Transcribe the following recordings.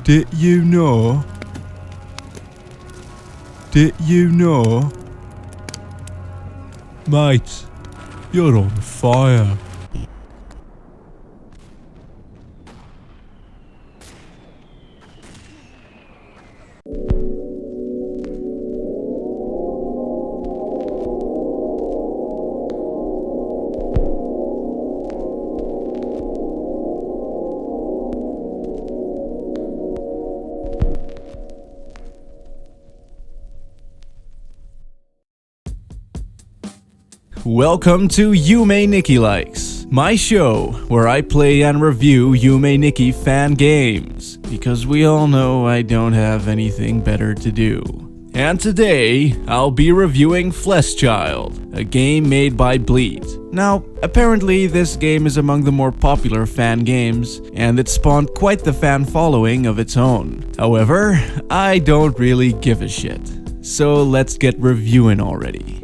Did you know? Did you know? Mate, you're on fire. Welcome to Yume Nikki Likes, my show where I play and review Yume Nikki fan games, because we all know I don't have anything better to do. And today, I'll be reviewing Fleshchild, a game made by Bleed. Now, apparently this game is among the more popular fan games, and it spawned quite the fan following of its own. However, I don't really give a shit. So let's get reviewing already.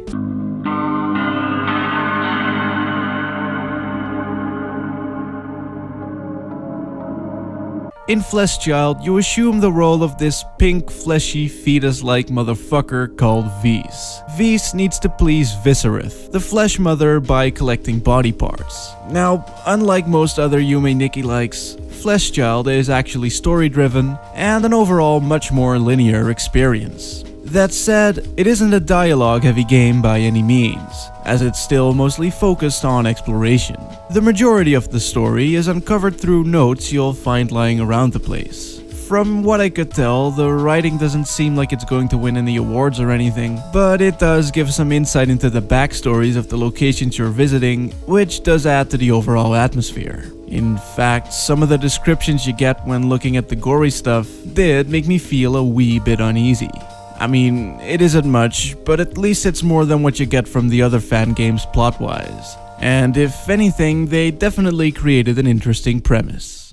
In Fleshchild, you assume the role of this pink, fleshy, fetus-like motherfucker called Vis. Vis needs to please Viscerith, the flesh mother, by collecting body parts. Now, unlike most other Yume Nikki likes, Fleshchild is actually story-driven and an overall much more linear experience. That said, it isn't a dialogue-heavy game by any means, as it's still mostly focused on exploration. The majority of the story is uncovered through notes you'll find lying around the place. From what I could tell, the writing doesn't seem like it's going to win any awards or anything, but it does give some insight into the backstories of the locations you're visiting, which does add to the overall atmosphere. In fact, some of the descriptions you get when looking at the gory stuff did make me feel a wee bit uneasy. I mean, it isn't much, but at least it's more than what you get from the other fan games plot-wise. And if anything, they definitely created an interesting premise.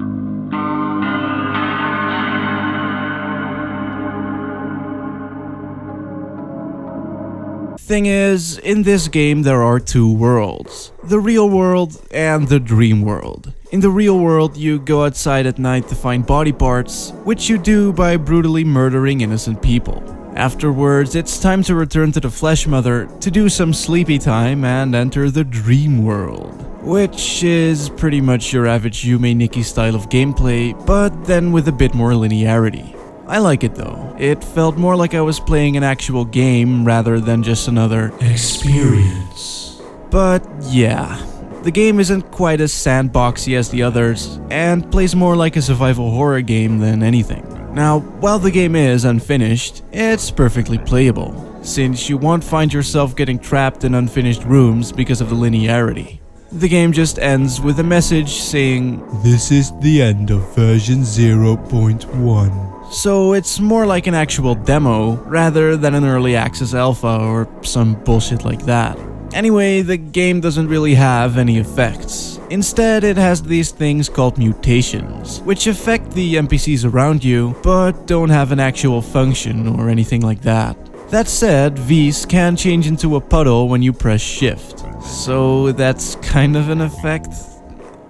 Thing is, in this game there are two worlds. The real world and the dream world. In the real world, you go outside at night to find body parts, which you do by brutally murdering innocent people. Afterwards, it's time to return to the Flesh Mother to do some sleepy time and enter the dream world, which is pretty much your average Yume Nikki style of gameplay, but then with a bit more linearity. I like it though. It felt more like I was playing an actual game rather than just another experience. But yeah, the game isn't quite as sandboxy as the others, and plays more like a survival horror game than anything. Now, while the game is unfinished, it's perfectly playable, since you won't find yourself getting trapped in unfinished rooms because of the linearity. The game just ends with a message saying, "This is the end of version 0.1. So it's more like an actual demo rather than an early access alpha or some bullshit like that. Anyway, the game doesn't really have any effects. Instead, it has these things called mutations, which affect the NPCs around you, but don't have an actual function or anything like that. That said, Vis can change into a puddle when you press shift. So that's kind of an effect,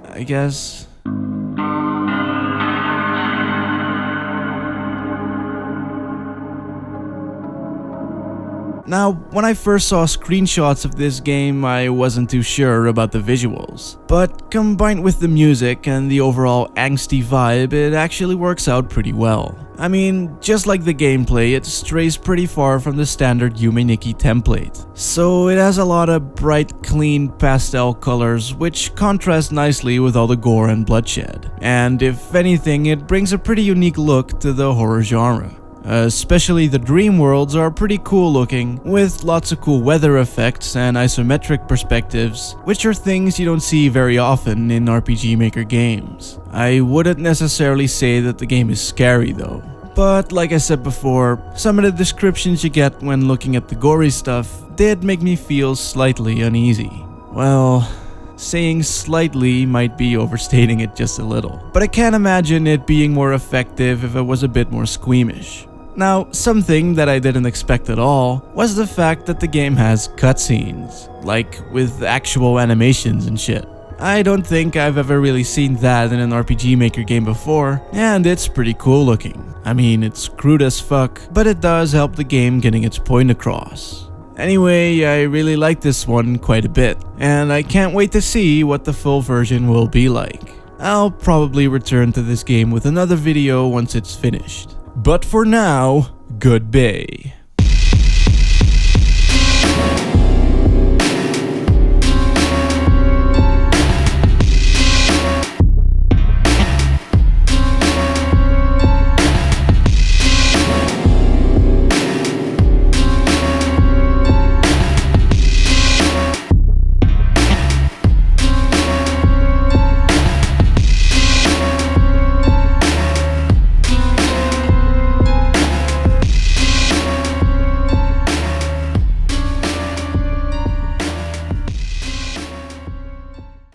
I guess. Now, when I first saw screenshots of this game, I wasn't too sure about the visuals. But combined with the music and the overall angsty vibe, it actually works out pretty well. I mean, just like the gameplay, it strays pretty far from the standard Yume Nikki template. So it has a lot of bright, clean pastel colors, which contrast nicely with all the gore and bloodshed. And if anything, it brings a pretty unique look to the horror genre. Especially the dream worlds are pretty cool looking, with lots of cool weather effects and isometric perspectives, which are things you don't see very often in RPG Maker games. I wouldn't necessarily say that the game is scary though. But like I said before, some of the descriptions you get when looking at the gory stuff did make me feel slightly uneasy. Well, saying slightly might be overstating it just a little, but I can't imagine it being more effective if it was a bit more squeamish. Now, something that I didn't expect at all was the fact that the game has cutscenes, like with actual animations and shit. I don't think I've ever really seen that in an RPG Maker game before, and it's pretty cool looking. I mean, it's crude as fuck, but it does help the game getting its point across. Anyway, I really like this one quite a bit, and I can't wait to see what the full version will be like. I'll probably return to this game with another video once it's finished. But for now, goodbye.